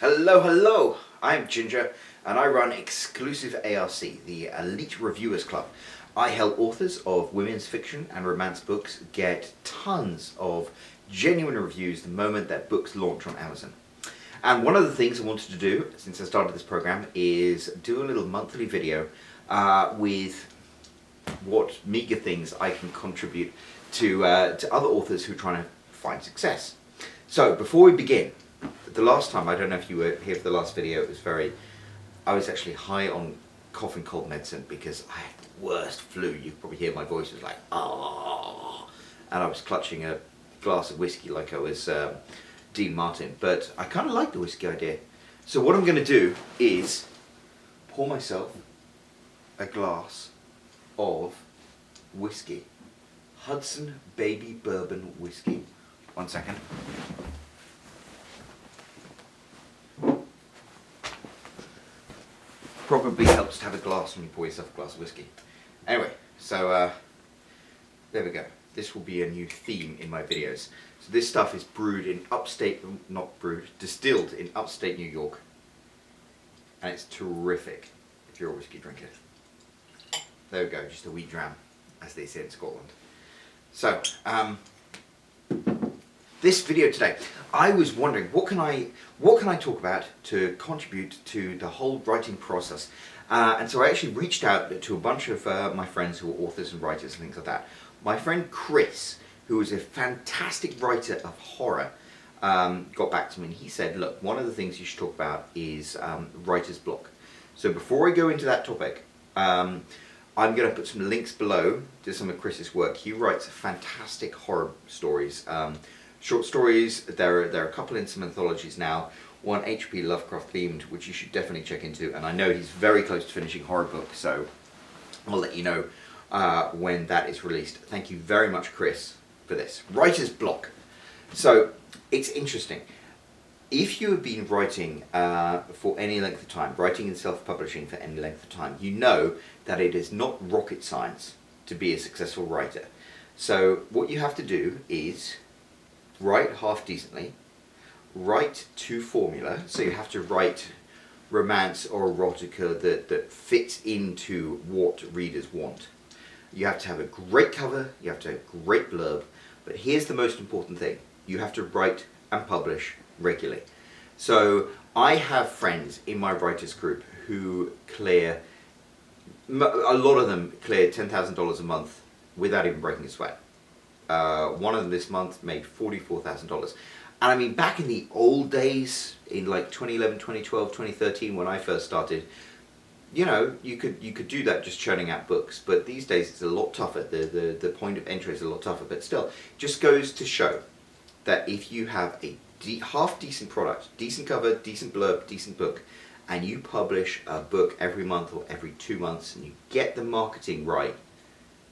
Hello, I'm Ginger and I run Exclusive ARC, the Elite Reviewers Club. I help authors of women's fiction and romance books get tons of genuine reviews the moment that books launch on Amazon. And one of the things I wanted to do, since I started this program, is do a little monthly video with what meager things I can contribute to other authors who are trying to find success. So before we begin, the last time, I don't know if you were here for the last video, I was actually high on cough and cold medicine because I had the worst flu. You could probably hear my voice was like, ah, and I was clutching a glass of whiskey like I was Dean Martin, but I kind of like the whiskey idea. So what I'm going to do is pour myself a glass of whiskey, Hudson Baby Bourbon whiskey. 1 second. Probably helps to have a glass when you pour yourself a glass of whiskey. Anyway, so there we go. This will be a new theme in my videos. So this stuff is brewed in distilled in upstate New York. And it's terrific if you're a whiskey drinker. There we go, just a wee dram, as they say in Scotland. So, this video today, I was wondering what can I talk about to contribute to the whole writing process, and so I actually reached out to a bunch of my friends who are authors and writers and things like that. My friend Chris, who is a fantastic writer of horror, got back to me and he said, look, one of the things you should talk about is writer's block. So before I go into that topic, I'm going to put some links below to some of Chris's work. He writes fantastic horror stories. Short stories, there are a couple in some anthologies now, one H.P. Lovecraft themed, which you should definitely check into, and I know he's very close to finishing a horror book, so I'll let you know when that is released. Thank you very much, Chris, for this. Writer's block. So, it's interesting. If you have been writing for any length of time, writing and self-publishing for any length of time, you know that it is not rocket science to be a successful writer. So, what you have to do is write half decently, write to formula, so you have to write romance or erotica that fits into what readers want. You have to have a great cover, you have to have a great blurb, but here's the most important thing, you have to write and publish regularly. So I have friends in my writers group who clear, a lot of them clear $10,000 a month without even breaking a sweat. One of them this month made $44,000. And I mean, back in the old days, in like 2011, 2012, 2013, when I first started, you know, you could do that just churning out books. But these days it's a lot tougher. The point of entry is a lot tougher. But still, just goes to show that if you have a half decent product, decent cover, decent blurb, decent book, and you publish a book every month or every 2 months, and you get the marketing right,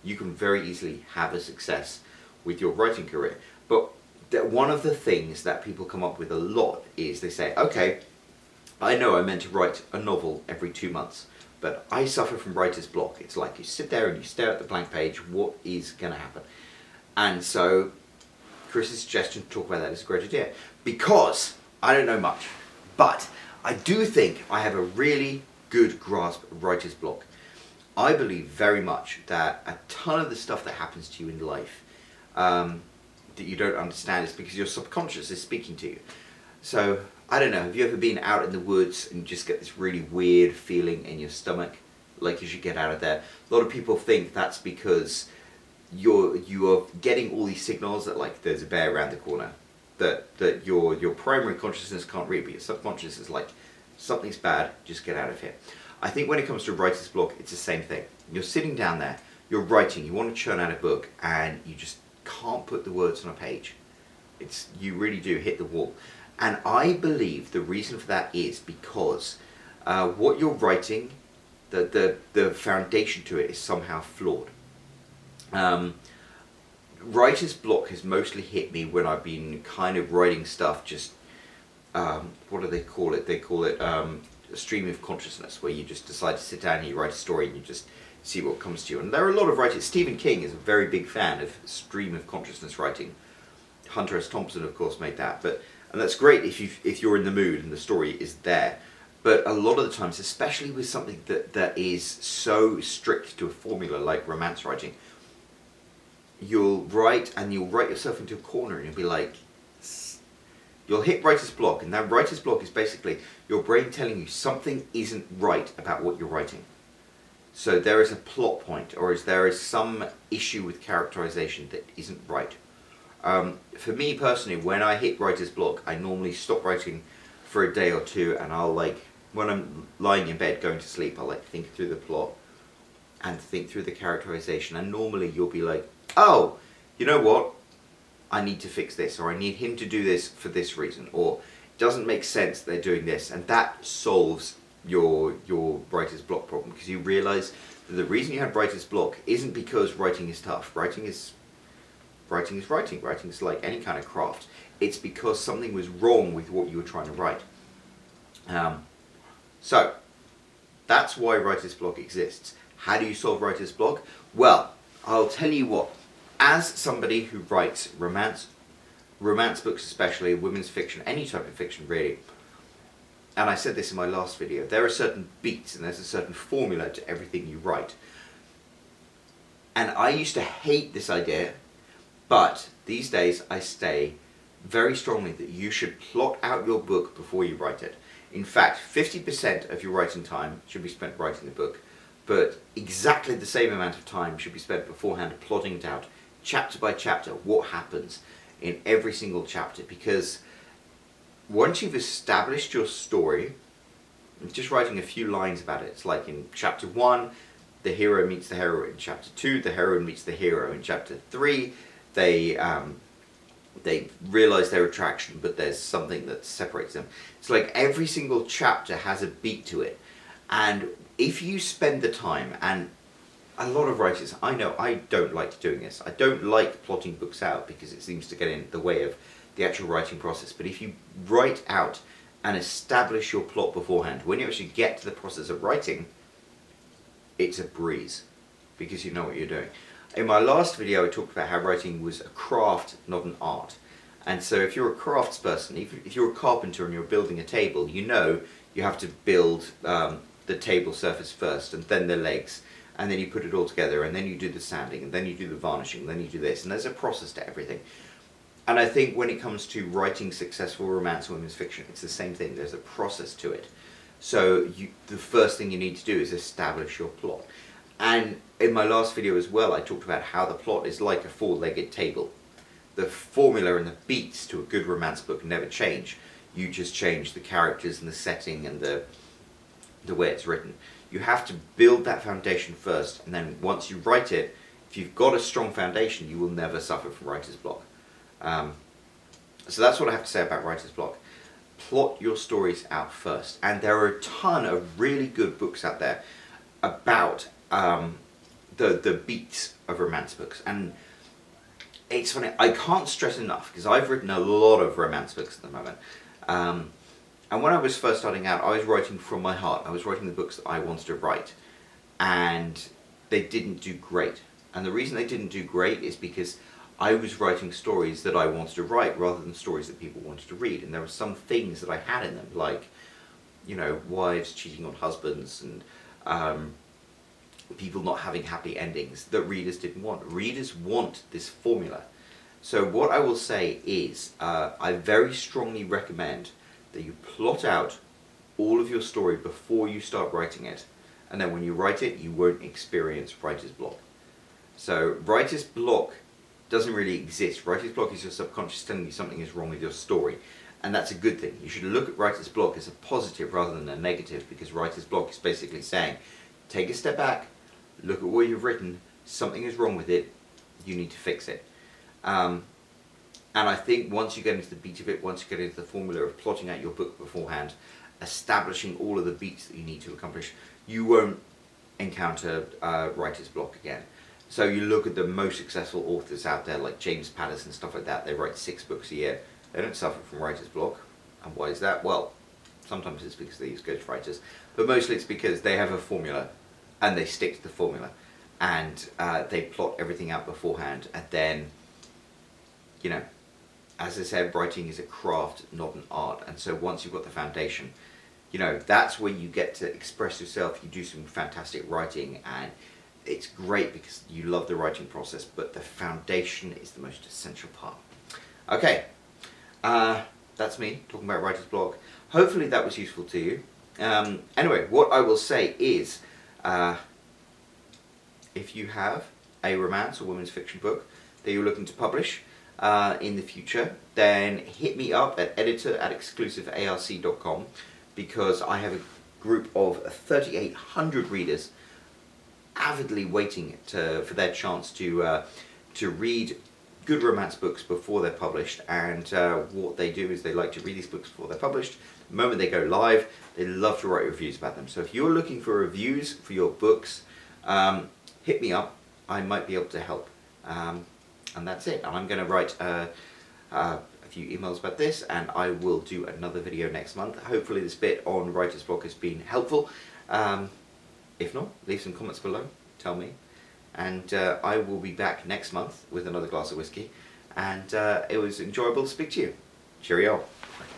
you can very easily have a success with your writing career. But one of the things that people come up with a lot is they say, okay, I know I'm meant to write a novel every 2 months, but I suffer from writer's block. It's like you sit there and you stare at the blank page, what is going to happen? And so Chris's suggestion to talk about that is a great idea, because I don't know much, but I do think I have a really good grasp of writer's block. I believe very much that a ton of the stuff that happens to you in life that you don't understand is because your subconscious is speaking to you. So, I don't know, have you ever been out in the woods and you just get this really weird feeling in your stomach, like you should get out of there? A lot of people think that's because you are getting all these signals that like there's a bear around the corner, that your primary consciousness can't read, but your subconscious is like, something's bad, just get out of here. I think when it comes to writer's block, it's the same thing. You're sitting down there, you're writing, you want to churn out a book, and you just can't put the words on a page. You really do hit the wall. And I believe the reason for that is because what you're writing, the foundation to it is somehow flawed. Writer's block has mostly hit me when I've been kind of writing stuff just, what do they call it? They call it a stream of consciousness, where you just decide to sit down and you write a story and you just see what comes to you. And there are a lot of writers. Stephen King is a very big fan of stream of consciousness writing. Hunter S. Thompson, of course, made that. But And that's great if you're in the mood and the story is there. But a lot of the times, especially with something that is so strict to a formula like romance writing, you'll write yourself into a corner and you'll be like, you'll hit writer's block, and that writer's block is basically your brain telling you something isn't right about what you're writing. So there is a plot point, or there is some issue with characterization that isn't right. For me personally, when I hit writer's block, I normally stop writing for a day or two, and I'll when I'm lying in bed going to sleep, I'll think through the plot and think through the characterization, and normally you'll be like, oh, you know what? I need to fix this, or I need him to do this for this reason, or it doesn't make sense they're doing this, and that solves your writer's block problem, because you realize that the reason you had writer's block isn't because writing is tough. Writing is writing. Writing is like any kind of craft. It's because something was wrong with what you were trying to write. So that's why writer's block exists. How do you solve writer's block? Well, I'll tell you what. As somebody who writes romance books especially, women's fiction, any type of fiction really, and I said this in my last video, there are certain beats and there's a certain formula to everything you write. And I used to hate this idea, but these days I stay very strongly that you should plot out your book before you write it. In fact, 50% of your writing time should be spent writing the book, but exactly the same amount of time should be spent beforehand plotting it out, chapter by chapter, what happens in every single chapter. Because once you've established your story, just writing a few lines about it, it's like in chapter 1, the hero meets the heroine. Chapter 2, the heroine meets the hero. In chapter 3, they realize their attraction, but there's something that separates them. It's like every single chapter has a beat to it. And if you spend the time, and a lot of writers, I know I don't like doing this. I don't like plotting books out because it seems to get in the way of the actual writing process. But if you write out and establish your plot beforehand, when you actually get to the process of writing, it's a breeze because you know what you're doing. In my last video, I talked about how writing was a craft, not an art. And so if you're a craftsperson, if you're a carpenter and you're building a table, you know you have to build the table surface first, and then the legs, and then you put it all together, and then you do the sanding, and then you do the varnishing, and then you do this, and there's a process to everything. And I think when it comes to writing successful romance or women's fiction, it's the same thing. There's a process to it. So the first thing you need to do is establish your plot. And in my last video as well, I talked about how the plot is like a four-legged table. The formula and the beats to a good romance book never change. You just change the characters and the setting and the way it's written. You have to build that foundation first, and then once you write it, if you've got a strong foundation, you will never suffer from writer's block. So that's what I have to say about writer's block. Plot your stories out first. And there are a ton of really good books out there about the beats of romance books. And it's funny, I can't stress enough, because I've written a lot of romance books at the moment. And when I was first starting out, I was writing from my heart. I was writing the books that I wanted to write. And they didn't do great. And the reason they didn't do great is because I was writing stories that I wanted to write rather than stories that people wanted to read. And there were some things that I had in them, like, you know, wives cheating on husbands and people not having happy endings that readers didn't want. Readers want this formula. So what I will say is, I very strongly recommend that you plot out all of your story before you start writing it. And then when you write it, you won't experience writer's block. So writer's block doesn't really exist. Writer's block is your subconscious telling you something is wrong with your story. And that's a good thing. You should look at writer's block as a positive rather than a negative, because writer's block is basically saying, take a step back, look at what you've written, something is wrong with it, you need to fix it. And I think once you get into the beat of it, once you get into the formula of plotting out your book beforehand, establishing all of the beats that you need to accomplish, you won't encounter writer's block again. So you look at the most successful authors out there, like James Patterson, stuff like that, they write 6 books a year. They don't suffer from writer's block. And why is that? Well, sometimes it's because they use ghostwriters, but mostly it's because they have a formula and they stick to the formula, and they plot everything out beforehand, and then, you know, as I said, writing is a craft, not an art. And so once you've got the foundation, you know, that's when you get to express yourself. You do some fantastic writing, and it's great because you love the writing process, but the foundation is the most essential part. Okay, that's me talking about writer's block. Hopefully that was useful to you. Anyway, what I will say is, if you have a romance or women's fiction book that you're looking to publish in the future, then hit me up at editor@exclusivearc.com, because I have a group of 3,800 readers avidly waiting for their chance to read good romance books before they're published. And what they do is they like to read these books before they're published. The moment they go live, they love to write reviews about them. So if you're looking for reviews for your books, hit me up. I might be able to help. And that's it. And I'm going to write a few emails about this, and I will do another video next month. Hopefully this bit on writer's block has been helpful. If not, leave some comments below, tell me. And I will be back next month with another glass of whiskey. And it was enjoyable to speak to you. Cheerio.